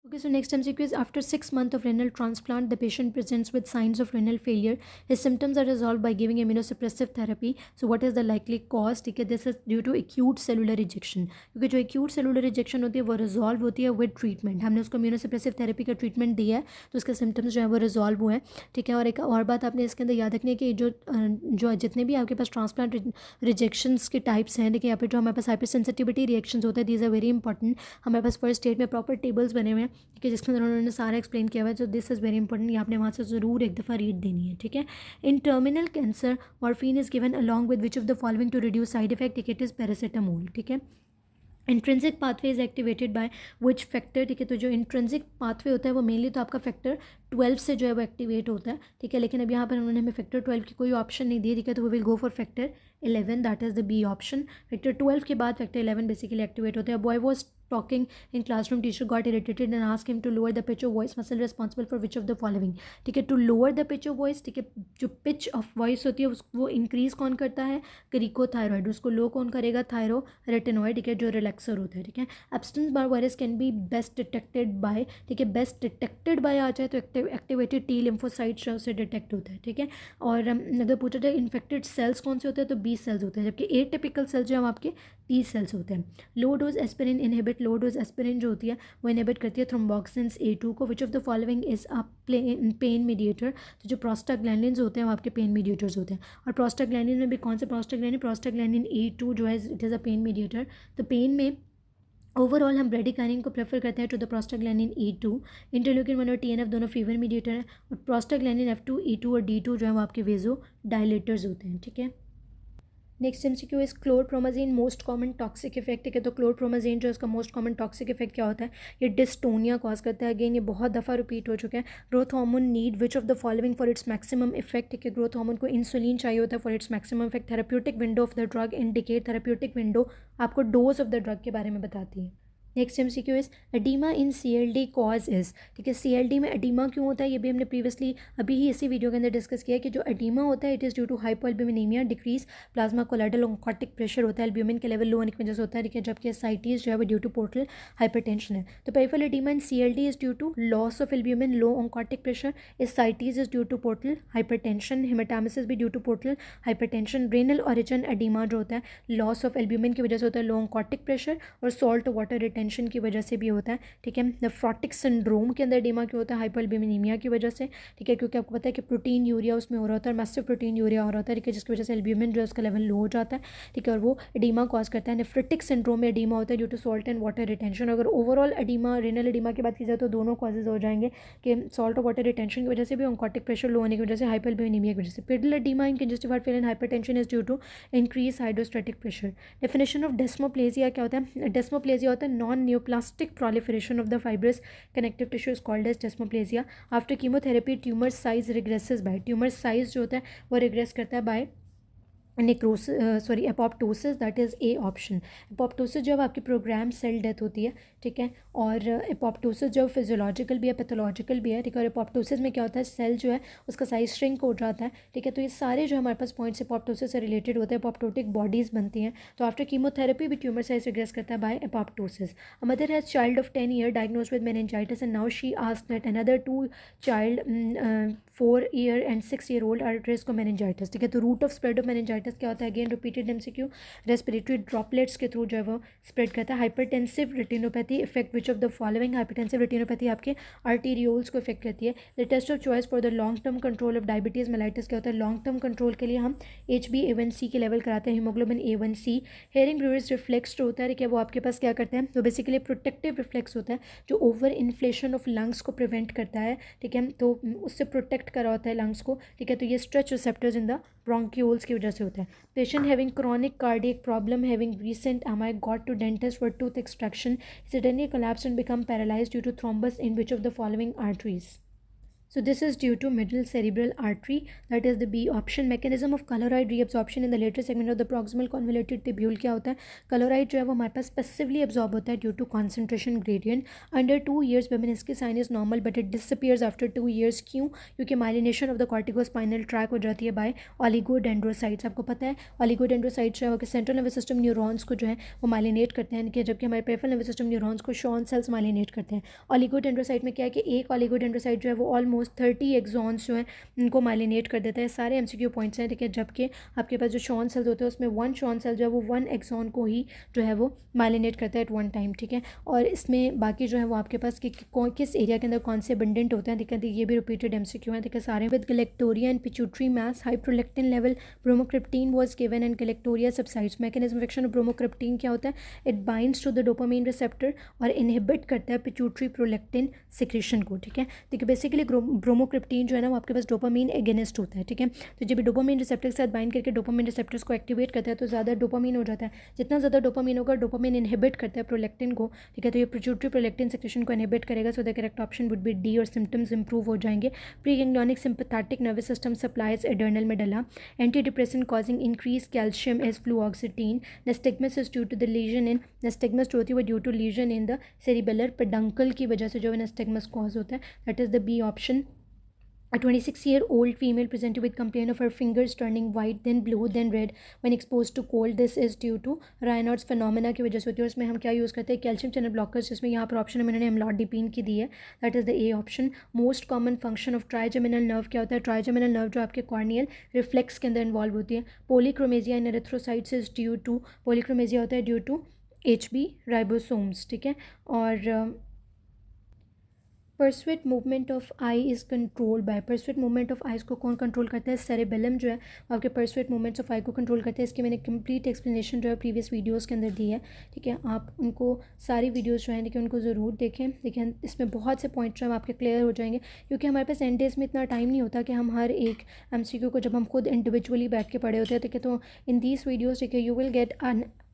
Okay, so next MCQ is after 6 months of renal transplant, the patient presents with signs of renal failure. His symptoms are resolved by giving immunosuppressive therapy. So what is the likely cause? ठीक है, this is due to acute cellular rejection. क्योंकि जो acute cellular rejection होती है वो resolve होती है with treatment. हमने उसको immunosuppressive therapy का treatment दिया है, तो उसके symptoms जो है वो resolve हुए हैं, ठीक है। और एक और बात आपने इसके अंदर याद रखनी है कि जो जितने भी आपके पास ट्रांसप्लांट रिजेक्शंस के टाइप्स हैं, ठीक है, या फिर जो हमारे पास हाइपर सेंसिटिविटी रिएक्शंस होते हैं, दीज आर वेरी इंपॉर्टेंट। हमारे पास फर्स्ट एड में प्रॉपर टेबल्स बने हुए हैं, ठीक है, जिसके अंदर उन्होंने सारा एक्सप्लेन किया हुआ है। तो दिस इज़ वेरी इंपॉर्टेंट, ये आपने वहाँ से ज़रूर एक दफ़ा रीड देनी है, ठीक है। In terminal cancer morphine is given along with which of the following to reduce side effect, ठीक है, इट इज़ पैरासीटामोल, ठीक है। Intrinsic pathway is activated by which factor, ठीक है। तो जो इंट्रेंसिक पाथवे होता है वो मेनली तो आपका फैक्टर 12 से जो है वो एक्टिवेट होता है, ठीक है, लेकिन अब यहाँ पर उन्होंने हमें फैक्टर 12 की कोई ऑप्शन नहीं दी, ठीक है, तो we will go for factor 11, that is the B option. Factor 12 के बाद फैक्टर 11 बेसिकली एक्टिवेट होता है। Boy was talking in classroom, teacher got irritated and asked him to lower the pitch of voice, muscle responsible for which of the following, ठीक है। to lower the pitch of voice, ठीक है, जो pitch of voice होती है वो increase कौन करता है, क्रिकोथायरॉयड, उसको लो कौन करेगा, थायरोरेटिनॉइड, ठीक है, जो रिलैक्सर होता है, ठीक है। Abstains Barr virus can be best detected by, ठीक है, बेस्ट डिटेक्टेड बाय आ जाए तो एक्टिवेटेड टी लिम्फोसाइट से डिटेक्ट होता है, ठीक है। और अगर पूछा जाए इन्फेक्टेड सेल्स कौन से होते हैं, तो 20 सेल्स होते हैं, जबकि एटिपिकल सेल्स जो है आपके 30 सेल्स होते हैं। Low dose aspirin inhibit, low dose aspirin जो होती है वो इनहिबिट करती है थ्रोम्बोक्सिन्स A2 को। Which of the following is a pain mediator, तो जो प्रोस्टाग्लैंडिन्स होते हैं वो आपके पेन मीडिएटर्स होते हैं। और प्रोस्टाग्लैंडिन में भी कौन से प्रोस्टाग्लैंडिन A2 जो है it is a pain mediator. तो पेन में ओवरऑल हम ब्रेडिकाइनिन को प्रेफर करते हैं to the prostaglandin E2। Interleukin 1 और TNF दोनों फीवर मीडिएटर हैं, और प्रोस्टाग्लैंडिन F2, E2 और D2 जो है वो आपके वेजो डायलेटर्स होते हैं, ठीक है। Next MCQ is chlorpromazine most common toxic effect, है तो क्लोरप्रोमाजीन जो इसका मोस्ट कॉमन टॉक्सिक इफेक्ट क्या होता है, ये डिस्टोनिया कॉज करता है। अगेन ये बहुत दफ़ा रिपीट हो चुका है। Growth hormone need which of the following for its maximum effect, ठीक है, ग्रोथ हार्मोन को इंसुलिन चाहिए होता है for its maximum effect. Therapeutic window of the drug indicate, therapeutic window आपको डोज ऑफ द ड्रग के बारे में बताती है। Next MCQ is oedema in CLD cause is, ठीक है, CLD में एडीमा क्यों होता है, ये भी हमने प्रीवियसली अभी ही इसी वीडियो के अंदर डिस्कस किया कि जो एडीमा होता है it is due to hypoalbuminaemia, decrease plasma colloidal oncotic pressure होता है, एल्ब्यूमिन के लेवल लो होने की वजह से होता है, ठीक है, जबकि एसाइटीज़ जो है वो ड्यू टू पोर्टल हाइपरटेंशन है। तो peripheral oedema in CLD is due to loss of albumin, low oncotic pressure, ascites is due to portal hypertension, haematemesis भी due to portal hypertension. Renal origin oedema जो होता है loss of albumin की वजह से होता है, लो ऑन्कोटिक प्रेशर और सॉल्ट वाटर रिटेंशन की वजह से भी होता है, ठीक है। नेफ्रोटिक सिंड्रोम के अंदर एडीमा क्यों होता है, हाइपोएल्ब्यूमिनेमिया की वजह से, ठीक है, क्योंकि आपको पता है कि प्रोटीन यूरिया उसमें हो रहा होता है, मैसिव प्रोटीन यूरिया हो रहा होता है, ठीक है, जिसकी वजह से एल्ब्यूमिन जो है उसका लेवल लो हो जाता है, ठीक है, और वो एडीमा कॉज करता है। नेफ्रोटिक सिंड्रोम में एडीमा होता है due to salt and water retention. अगर ओवरऑल एडीमा रेनल एडीमा की बात की जाए तो दोनों कॉजेज हो जाएंगे कि सॉल्ट और वाटर रिटेंशन की वजह से भी, ऑन्कोटिक प्रेशर लो होने की वजह से, हाइपोएल्ब्यूमिनेमिया की वजह से। Pedal oedema in congestive heart failure and hypertension is due to increase hydrostatic pressure. Definition of desmoplasia क्या होता है, डेस्मोप्लेजिया होता है non neoplastic proliferation of the fibrous connective tissue is called as desmoplastia. After chemotherapy tumor size regresses by, tumor size जो होता है वो regress करता है by apoptosis, that is A option. Apoptosis जब आपकी प्रोग्राम सेल डेथ होती है, ठीक है, और एपोप्टोसिस जो फिजियोलॉजिकल भी है पैथोलॉजिकल भी है, ठीक है, और एपोप्टोसिस में क्या होता है सेल जो है उसका साइज श्रिंक हो जाता है, ठीक है। तो ये सारे जो हमारे पास पॉइंट्स एपोप्टोसिस से रिलेटेड होते हैं, एपोप्टोटिक बॉडीज़ बनती हैं। तो आफ्टर कीमोथेरेपी भी ट्यूमर साइज रिग्रेस करता है by apoptosis. A mother has child of 10 year diagnose with meningitis and now she asked that another 2 child 4 year and 6 year old are at risk of meningitis, ठीक है। तो route of spread of meningitis encephalitis क्या होता है, again repeated MCQ, respiratory droplets के through जो है वो स्प्रेड करता है। Hypertensive retinopathy effect which of the following, hypertensive retinopathy आपके आर्टीरियोल्स को इफेक्ट करती है। The test of choice for the long term control of diabetes mellitus क्या होता है, लॉन्ग टर्म कंट्रोल के लिए हम HbA1c के लेवल कराते हैं, haemoglobin A1c। Hearing brewer's reflex जो होता है कि वो आपके पास क्या करते हैं, तो बेसिकली प्रोटेक्टिव रिफ्लेक्स होता है जो ओवर इन्फ्लेशन ऑफ लंग्स को प्रिवेंट करता है, ठीक है, तो उससे प्रोटेक्ट करा होता है लंग्स को, ठीक है। तो ये stretch receptors in the bronchioles की वजह से होता है। Patient having chronic cardiac problem having recent MI got to dentist for tooth extraction suddenly collapsed and become paralyzed due to thrombus in which of the following arteries? So this is due to middle cerebral artery, that is the B option. Mechanism of colloid reabsorption in the later segment of the proximal convoluted tubule क्या होता है, colloid जो है वो हमारे पास passively absorb होता है due to concentration gradient. Under 2 years Babinski sign is normal but it disappears after 2 years. क्यों, क्योंकि myelination of the corticospinal tract हो जाती है by oligodendrocytes. आपको पता है oligodendrocytes जो है वो सेंट्रल नर्वस सिस्टम न्यूरॉन्स को जो है वो माइलिनेट करते हैं, जबकि हमारे पेरिफेरल नर्वस सिस्टम न्यूरॉन्स को शॉन सेल्स माइलिनेट करते हैं। ऑलिगोडेंड्रोसाइट में क्या है कि एक ऑलिगोडेंड्रोसाइट जो है वो ऑलमोस्ट 30 एक्सॉन्स जो है उनको माइलिनेट कर देता है। सारे MCQ पॉइंट्स हैं, ठीक है, जबकि आपके पास जो शॉन सेल्स होते हैं उसमें 1 शॉन सेल जो है वो 1 एक्सॉन को ही जो है वो माइलिनेट करता है एट 1 टाइम, ठीक है। और इसमें बाकी जो है वो आपके पास किस एरिया के अंदर कौन से अबंडेंट होते हैं, ठीक है, ये भी रिपीटेड MCQ हैं, ठीक है, सारे। With galactorrhoea and pituitary mass high prolactin level bromocriptine was given and galactorrhoea subsides. Mechanism of action of bromocriptine क्या होता है, it binds to the dopamine receptor और इनहिबिट करता है पिट्यूटरी प्रोलेक्टिन सिक्रीशन को, ठीक है। देखिए बेसिकली ब्रोमोक्रिप्टीन जो है ना वो आपके पास डोपामीन एगेनिस्ट होता है, ठीक है। तो जब डोपामीन रिसेप्टर के साथ बाइंड करके डोपामीन रिसेप्टर्स को एक्टिवेट करता है तो ज़्यादा डोपामीन हो जाता है। जितना ज़्यादा डोपामीन होगा डोपामीन इनहिबिट करता है प्रोलेक्टिन को, ठीक है, तो ये पिट्यूटरी प्रोलेक्टिन सिक्रीशन को इनहिबिट करेगा। So the correct option would be D और सिम्टम्स इंप्रूव हो जाएंगे। Preganglionic sympathetic nervous system supplies adrenal medulla. Antidepressant causing increase calcium as fluoxetine. Nystagmus is due to the lesion in, nystagmus होती है वो due to lesion in the cerebellar peduncle की वजह से जो है नस्टिग्मस कॉज होता है, that is the B option. A 26-year-old female presented with complaint of her fingers turning white, then blue, then red when exposed to cold. This is due to Raynaud's phenomena की वजह से होती है। उसमें हम क्या यूज़ करते हैं, कैल्शियम चैनल ब्लॉकर्स, जिसमें यहाँ पर ऑप्शन में मैंने एमलॉडिपिन की दी है, that is the A option. Most common function of trigeminal nerve क्या होता है, ट्राइजेमिनल नर्व जो आपके कॉर्नियल रिफ्लेक्स के अंदर इन्वॉल्व होती है। Polychromasia in erythrocytes is due to, polychromasia होता है ड्यू टू HB राइबोसोम्स, ठीक है। और pursuit movement of eye is control by, pursuit movement of eyes को कौन कंट्रोल करता है, सेरेबेलम जो है आपके परसुएट मूवमेंट्स ऑफ आई को कंट्रोल करते हैं। इसकी मैंने कंप्लीट एक्सप्लेनेशन जो है प्रीवियस वीडियोस के अंदर दी है, ठीक है, आप उनको सारी वीडियोस जो हैं देखिए उनको ज़रूर देखें, देखिए इसमें बहुत से पॉइंट्स जो हैं आपके क्लियर हो जाएंगे, क्योंकि हमारे पास एंड डेज में इतना टाइम नहीं होता कि हम हर एक MCQ को जब हम खुद इंडिविजुअली बैठ के पढ़े होते हैं, ठीक है। तो इन दीज वीडियोज़ ठीक है you will get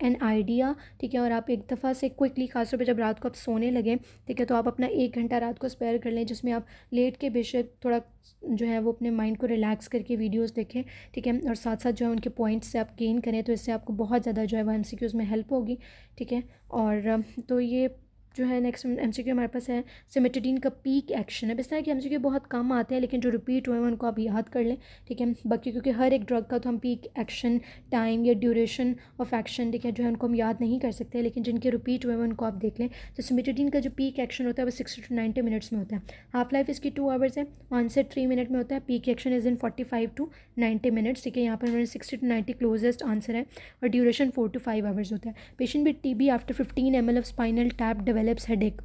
an idea, ठीक है, और आप एक दफ़ा से क्विकली खासतौर पे जब रात को आप सोने लगें, ठीक है, तो आप अपना 1 घंटा रात को स्पेयर कर लें, जिसमें आप लेट के बेशक थोड़ा जो है वो अपने माइंड को रिलैक्स करके वीडियोस देखें, ठीक है, और साथ साथ जो है उनके पॉइंट्स से आप गेन करें, तो इससे आपको बहुत ज़्यादा जो है वो MCQs में हेल्प होगी, ठीक है। और तो ये जो है नेक्स्ट MCQ हमारे पास है सिमेटिडीन का पीक एक्शन। अब इस तरह के MCQ बहुत कम आते हैं, लेकिन जो रिपीट हुए हैं उनको आप याद कर लें, ठीक है। बाकी क्योंकि हर एक ड्रग का तो हम पीक एक्शन टाइम या ड्यूरेशन ऑफ एक्शन, ठीक है, जो है उनको हम याद नहीं कर सकते, लेकिन जिनके रिपीट हुए हैं उनको आप देख लें। तो सिमेटिडीन का जो पीक एक्शन होता है वो 60 to 90 मिनट्स में होता है। हाफ लाइफ इसकी 2 आवर्स है, ऑनसेट 3 मिनट में होता है। Peak action is in 45 to 90 minutes, ठीक है, यहाँ पर उन्होंने 60 to 90 क्लोजेस्ट आंसर है, और ड्यूरेशन 4 to 5 आवर्स होता है। Patient with TB after 15 ml of spinal tap develops headache,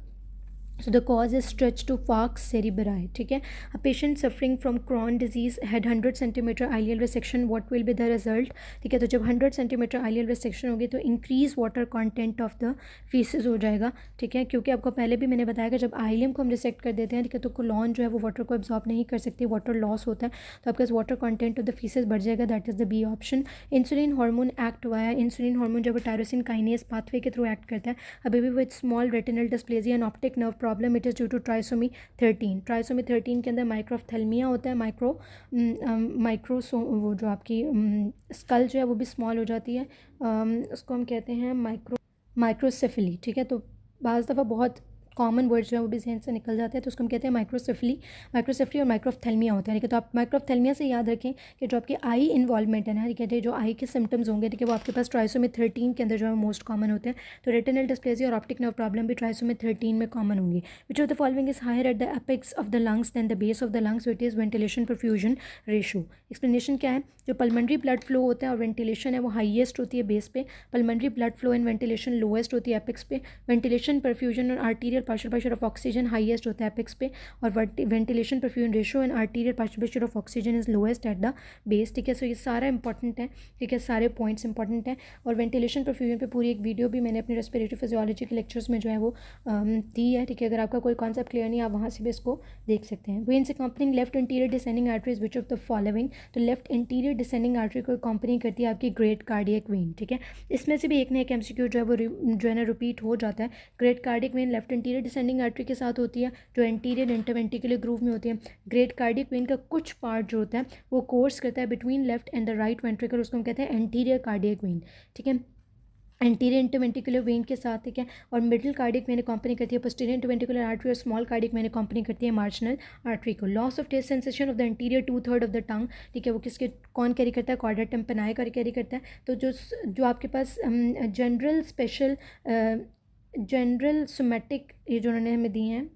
so the cause is stretch to falx cerebri, ठीक है। A patient suffering from Crohn disease had 100 centimeter ileal resection, what will be the result, ठीक है। तो जब 100 centimeter ileal resection होगी तो increase water content of the feces हो जाएगा, ठीक है, क्योंकि आपको पहले भी मैंने बताया कि जब आइलियम को हम रिसेक्ट कर देते हैं, ठीक है, तो कोलॉन जो है वो वाटर को एब्जॉर्ब नहीं कर सकती, वाटर लॉस होता है, तो आपके water content of the faeces बढ़ जाएगा, that is the B option. Insulin hormone act via, insulin hormone जब टायरोसिन काइनेज पाथवे के थ्रू एक्ट करता है। अभी भी with small retinal dysplasia and optic nerve problem, it is due to trisomy 13। Trisomy 13 के अंदर माइक्रोफ्थेल्मिया होता है, माइक्रो वो जो आपकी स्कल जो है वो भी स्मॉल हो जाती है, उसको हम कहते हैं माइक्रोसेफली, ठीक है। तो बाज़ दफ़ा बहुत कॉमन वर्ड जो है वो भी जहन से निकल जाते हैं, तो उसको हम कहते हैं माइक्रोसेफली और माइक्रोफ्थेल्मिया होते हैं, ठीक है। तो आप माइक्रोफ्थेल्मिया से याद रखें कि जो आपके आई इन्वॉल्वमेंट है ना, ठीक है, जो आई के सिम्टम्स होंगे, ठीक है, वो आपके पास ट्राइसोमी 13 के अंदर जो है मोस्ट कॉमन होते हैं। तो रेटिनल डिस्प्लेसिया और ऑप्टिक नर्व प्रॉब्लम भी ट्राइसोमी 13 में कॉमन होंगी। Which of the following is higher at the apex of the lungs than the base of the lungs, it is ventilation perfusion ratio. Explanation क्या है, जो pulmonary blood flow होता है और ventilation है वो हाईएस्ट होती है बेस पे, pulmonary blood flow and ventilation lowest होती है एपेक्स पे, वेंटिलेशन परफ्यूजन और arterial partial pressure of oxygen highest होता है एपेक्स पे, और ventilation perfusion ratio and arterial partial pressure of oxygen is lowest at the base, ठीक है। सो ये सारा इंपॉर्टेंट है, ठीक है, सारे पॉइंट्स इंपॉर्टेंट हैं। और वेंटिलेशन परफ्यूजन पे पूरी एक वीडियो भी मैंने अपनी रेस्पिरेटरी फिजियोलॉजी के लेक्चर्स में जो है वो दी है, ठीक है। अगर आपका कोई कॉन्सेप्ट क्लियर नहीं, आप वहाँ से भी इसको देख सकते हैं। Veins accompanying left interior descending arteries which of the following, तो लेफ्ट इंटीरियर डिसेंडिंग आर्टरी को अकम्पनी करती है आपकी ग्रेट कार्डियक वेन, ठीक है। इसमें से भी एक ना एक एमसीक्यू जो है वो जो है ना रिपीट हो जाता है। Great cardiac vein left interior descending artery के साथ होती है, जो एंटीरियर इंटरवेंट्रिकुलर ग्रूव में होती है। ग्रेट कार्डियक वेन का कुछ पार्ट जो होता है वो कोर्स करता है between left and the right ventricle, उसको हम कहते हैं एंटीरियर कार्डियक वेन, ठीक है, एंटीरियर इंटरवेंट्रिकुलर वेन के साथ, ठीक है। और मिडिल कार्डियक वेन कंपनी करती है पोस्टीरियर इंटरवेंट्रिकुलर आर्टरी, और स्मॉल कार्डियक वेन कंपनी करती है मार्जिनल आर्टरी को। Loss of taste sensation of the interior 2/3 of the tongue, ठीक है, वो किसके कौन कैरी करता है, कॉर्डा टेम्पनाई कैरी करता है। तो जो आपके पास जनरल स्पेशल जनरल सोमैटिक, ये जो उन्होंने हमें दिए हैं,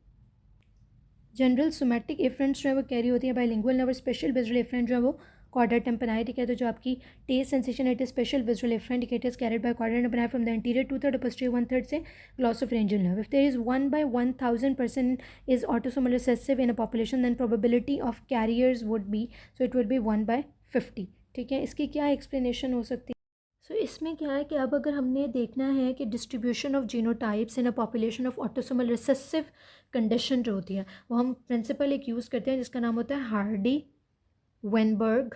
जनरल सोमैटिक एफरेंट्स जो है वो कैरी होती है bilingual nerve, special visual afferent जो है वो कॉर्डा टेम्पनाई, ठीक है। तो जो आपकी टेस्ट सेंसेशन है, it is special visual afferent, it is carried by chorda tympani from the interior 2/3 posterior 1/3 से glossopharyngeal nerve. If there is 1/1000% is autosomal recessive in a population, then probability of carriers would be, so it would be 1/50, ठीक है। इसकी क्या explanation हो सकती है? सो इसमें क्या है कि अब अगर हमने देखना है कि distribution of genotypes in a population of autosomal recessive condition जो होती है, वो हम प्रिंसिपल एक यूज़ करते हैं जिसका नाम होता है हार्डी वेनबर्ग,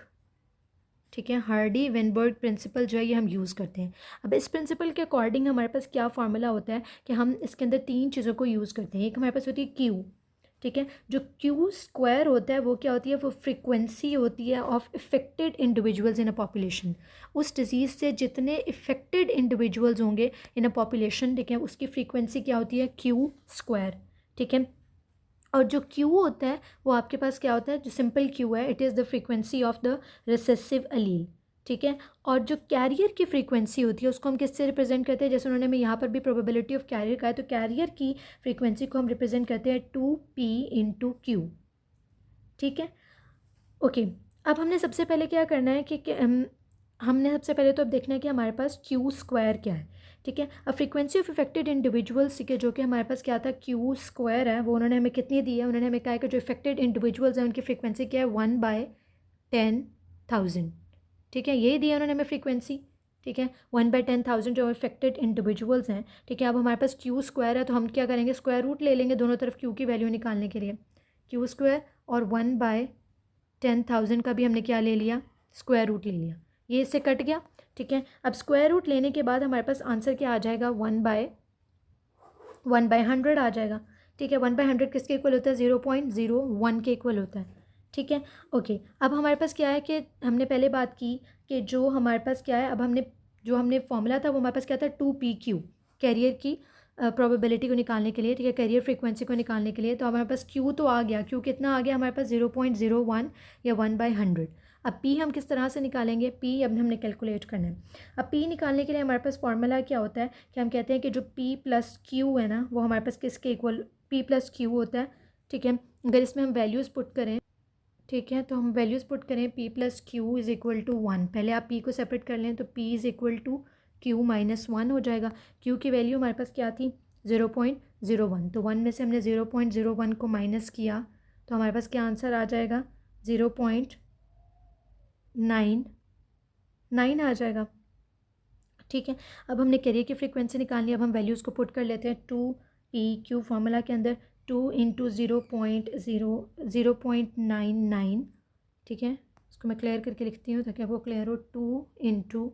ठीक है। हार्डी वेनबर्ग प्रिंसिपल जो है ये हम यूज़ करते हैं। अब इस प्रिंसिपल के अकॉर्डिंग हमारे पास क्या फार्मूला होता है कि हम इसके अंदर 3 चीज़ों को यूज़ करते हैं। एक हमारे पास होती है क्यू, ठीक है। जो क्यू स्क्वायर होता है वो क्या होती है, वो फ्रीक्वेंसी होती है of affected individuals in a population. उस डिजीज़ से जितने इफेक्टेड इंडिविजुअल्स होंगे इन अ पॉपुलेशन, ठीक है, उसकी फ्रीक्वेंसी क्या होती है, क्यू स्क्वायर, ठीक है। और जो क्यू होता है वो आपके पास क्या होता है, जो सिंपल क्यू है, it is the frequency of the recessive अलील, ठीक है। और जो कैरियर की फ्रीक्वेंसी होती है उसको हम किससे रिप्रेजेंट करते हैं, जैसे उन्होंने हमें यहाँ पर भी प्रोबेबिलिटी ऑफ कैरियर का है, तो कैरियर की फ्रीक्वेंसी को हम रिप्रेजेंट करते हैं 2p/q, ठीक है। ओके, अब हमने सबसे पहले क्या करना है कि हमने सबसे पहले तो अब देखना है कि हमारे पास क्यू स्क्वायर क्या है, ठीक है। अब फ्रीक्वेंसी ऑफ इफेक्टेड इंडिविजुअल्स के जो कि हमारे पास क्या था, क्यू स्क्वायर है, वो उन्होंने हमें कितनी दी है, उन्होंने हमें कहा है कि जो इफेक्टेड इंडिविजुअल्स हैं उनकी फ्रीक्वेंसी क्या है, 1/10,000, ठीक है, यही दिया उन्होंने हमें फ्रीक्वेंसी, ठीक है, 1/10,000 जो इफेक्टेड इंडिविजुअल्स हैं, ठीक है। अब हमारे पास क्यू स्क्वायर है तो हम क्या करेंगे, स्क्वायर रूट ले लेंगे दोनों तरफ क्यू की वैल्यू निकालने के लिए, क्यू स्क्वायर और 1/10,000 का भी हमने क्या ले लिया, स्क्वायर रूट ले लिया, ये इससे कट गया, ठीक है। अब स्क्वायर रूट लेने के बाद हमारे पास आंसर क्या आ जाएगा, 1/100 आ जाएगा, ठीक है। 1/100 किसके इक्वल होता है, 0.01 के इक्वल होता है, ठीक है। ओके, अब हमारे पास क्या है कि हमने पहले बात की कि जो हमारे पास क्या है, अब हमने फॉर्मूला था वो हमारे पास क्या था, 2pq, कैरियर की प्रोबेबिलिटी को निकालने के लिए, ठीक है, कैरियर फ्रीक्वेंसी को निकालने के लिए। तो हमारे पास क्यू तो आ गया, क्यू कितना आ गया हमारे पास, 0.01 या 1/100। अब पी हम किस तरह से निकालेंगे, पी अब हमने कैलकुलेट करना है। अब पी निकालने के लिए हमारे पास फॉर्मूला क्या होता है कि हम कहते हैं कि जो पी प्लस क्यू है ना, वो हमारे पास किसके इक्वल, पी प्लस क्यू होता है, ठीक है। अगर इसमें हम वैल्यूज़ पुट करें, ठीक है, तो हम वैल्यूज़ पुट करें, P plus Q is equal to 1, पहले आप पी को सेपरेट कर लें, तो P is equal to Q minus 1 हो जाएगा। क्यू की वैल्यू हमारे पास क्या थी, 0.01, तो 1 में से हमने 0.01 को माइनस किया तो हमारे पास क्या आंसर आ जाएगा, 0.99 आ जाएगा, ठीक है। अब हमने कैरियर की फ्रीक्वेंसी निकालनी है, अब हम वैल्यूज़ को पुट कर लेते हैं, 2pq फार्मूला के अंदर 2 × 0.99, ठीक है। इसको मैं क्लियर करके लिखती हूँ ताकि आपको क्लियर हो, 2 ×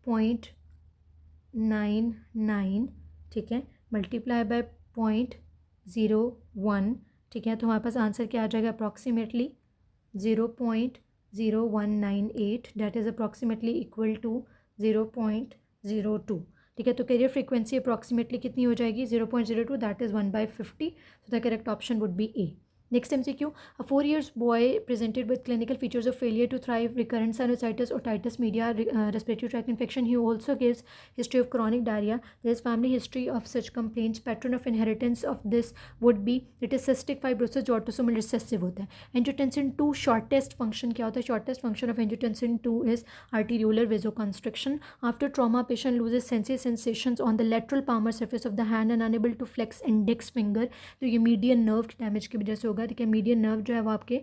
0.99, ठीक है, मल्टीप्लाई बाय 0.01, ठीक है। तो हमारे पास आंसर क्या आ जाएगा, approximately 0.0198, that is approximately equal to 0.02, ठीक है। तो कैरियर फ्रीक्वेंसी अप्रॉक्सीमेटली कितनी हो जाएगी 0.02, that is 1/50। So the correct option would B A. Next MCQ, a 4 years boy presented with clinical features of failure to thrive, recurrent sinusitis, otitis media, respiratory tract infection. He also gives history of chronic diarrhea. There is family history of such complaints. Pattern of inheritance of this would be it is cystic fibrosis जो autosomal recessive होता है। Angiotensin 2 shortest function क्या होता है? Shortest function of angiotensin 2 is arteriolar vasoconstriction. After trauma, patient loses sensory sensations on the lateral palmar surface of the hand and unable to flex index finger. तो ये median nerve damage की वजह से होगा, ठीक है। मीडियन नर्व जो है वो आपके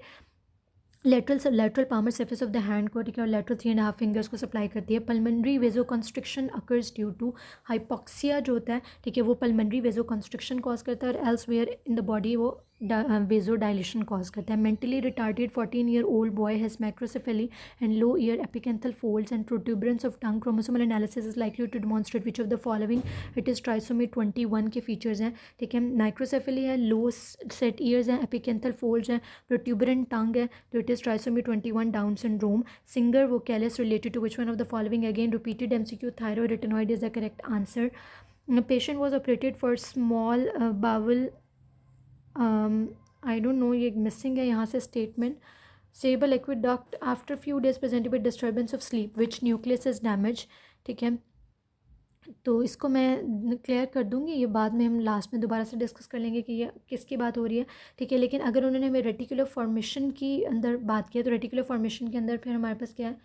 lateral palmar surface of the hand को, ठीक है, और लेटरल 3.5 फिंगर्स को सप्लाई करती है। Pulmonary vasoconstriction occurs due to hypoxia जो होता है, ठीक है, वो पल्मनरी वेजोकंस्ट्रिक्शन कॉज करता है और एल्सवेयर इन द बॉडी वो वेजो डायलेशन कॉज करता है। Mentally retarded 14-year-old boy has macrocephaly and low ear epicanthal folds and protuberance of tongue. Chromosomal analysis is likely to demonstrate which of the following it is trisomy 21 के features हैं, ठीक है। Microcephaly है, लो set years हैं, एपिकेंथल folds हैं, प्रोट्यूबरेंट tongue है, तो it is trisomy 21 down syndrome. Singer vocalis related to which one of the following, again repeated MCQ, thyroarytenoid is the correct answer. Patient was operated for small bowel, I don't know, ये missing है यहाँ से statement. Cerebral aqueduct after few days presented with disturbance of sleep which nucleus is damage, ठीक है। तो इसको मैं clear कर दूँगी, ये बाद में हम लास्ट में दोबारा से डिस्कस कर लेंगे कि ये किसकी बात हो रही है, ठीक है। लेकिन अगर उन्होंने हमें रेटिकुलर फॉर्मेशन की अंदर बात किया तो रेटिकुलर फॉर्मेशन के अंदर फिर हमारे पास क्या है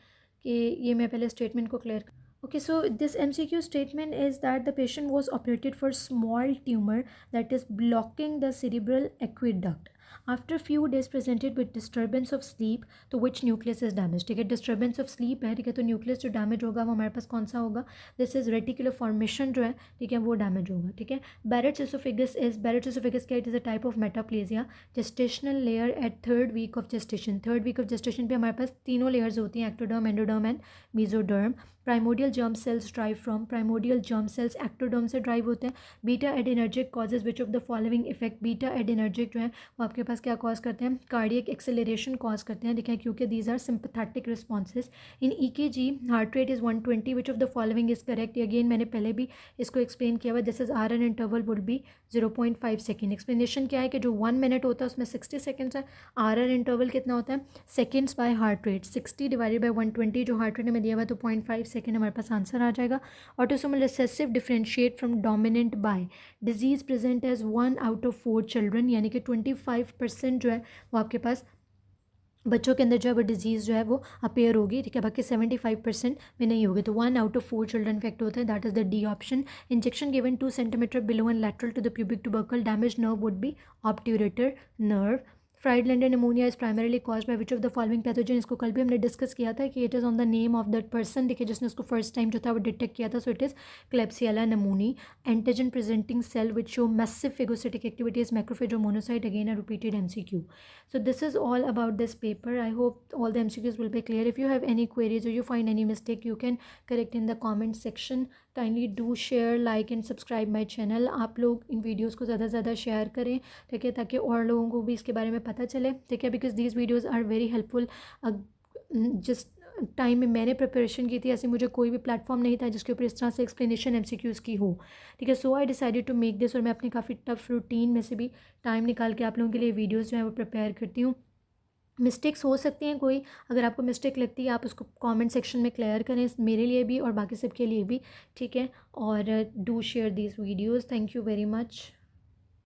कि ये मैं पहले स्टेटमेंट को clear. Okay, so this MCQ statement is that the patient was operated for small tumor that is blocking the cerebral aqueduct. After few days presented with disturbance of sleep, तो which nucleus is damaged, ठीक है। disturbance of sleep है, ठीक है, तो nucleus जो damage होगा वो हमारे पास कौन सा होगा, दिस इज रेटिकुलर फॉर्मेशन जो है, ठीक है, वो डैमेज होगा, ठीक है। Barrett's esophagus is, Barrett's esophagus क्या, it is a type of metaplasia. Gestational layer at 3rd week of gestation, 3rd week of gestation पे हमारे पास तीनों लेयर्स होती हैं, ectoderm, endoderm and mesoderm. Primordial germ cells drive from, primordial germ cells ectoderm से drive होते हैं। Beta adrenergic causes which of the following effect, beta adrenergic जो है वो आपके पास क्या कॉज करते हैं, कार्डियक एक्सेलरेशन कॉज करते हैं, देखिए, क्योंकि these are sympathetic responses. In EKG heart rate is 120, which of the following is correct, again मैंने पहले भी इसको एक्सप्लेन किया हुआ, this is RN interval would be 0.5 second. Explanation क्या है कि जो 1 मिनट होता है उसमें 60 सेकेंड्स है, RN इंटरवल कितना होता है, seconds by heart rate, 60 divided by 120 जो हार्ट रेट में दिया हुआ है, तो 0.5 सेकेंड हमारे पास आंसर आ जाएगा। Autosomal recessive differentiate from dominant by, disease present as 1 out of 4 children, यानी कि 25% जो है वो आपके पास बच्चों के अंदर जो है वो डिजीज़ जो है वो अपेयर होगी, ठीक है, बाकी 75% में नहीं होगी। तो 1 out of 4 चिल्ड्रन इफेक्ट होता है, that is the D option. Injection given 2 centimeter below and lateral to the pubic tubercle, damage nerve would be obturator nerve. Friedlander pneumonia is primarily cause by which of the following pathogen, इसको कल भी हमने discuss किया था कि it is on the name of that person, देखिए, जिसने उसको फर्स्ट टाइम जो था वो डिटेक्ट किया था, so it is Klebsiella pneumoniae. Antigen presenting cell which show massive phagocytic activity is macrophage और monocyte, again a repeated MCQ। So this is all about this paper. I hope all the MCQs will be clear. If you have any queries or you find any mistake, you can correct in the comment section. Kindly do share, like and subscribe my channel. आप लोग इन videos को ज़्यादा से ज़्यादा share करें, ठीक है, ताकि और लोगों को भी इसके बारे में पता चले, ठीक है, because these videos are very helpful. जिस टाइम में मैंने प्रिपरेशन की थी, ऐसे मुझे कोई भी प्लेटफॉर्म नहीं था जिसके ऊपर इस तरह से एक्सप्लेनेशन MCQs की हो, ठीक है। So I decided to make this, और मैं अपने काफ़ी टफ रूटीन में से भी टाइम निकाल के आप लोगों के लिए वीडियोज़ जो है वो प्रिपेयर करती हूँ। मिस्टेक्स हो सकती हैं कोई, अगर आपको मिस्टेक लगती है आप उसको कमेंट सेक्शन में क्लियर करें, मेरे लिए भी और बाकी सब के लिए भी, ठीक है। और do share these videos. Thank you very much.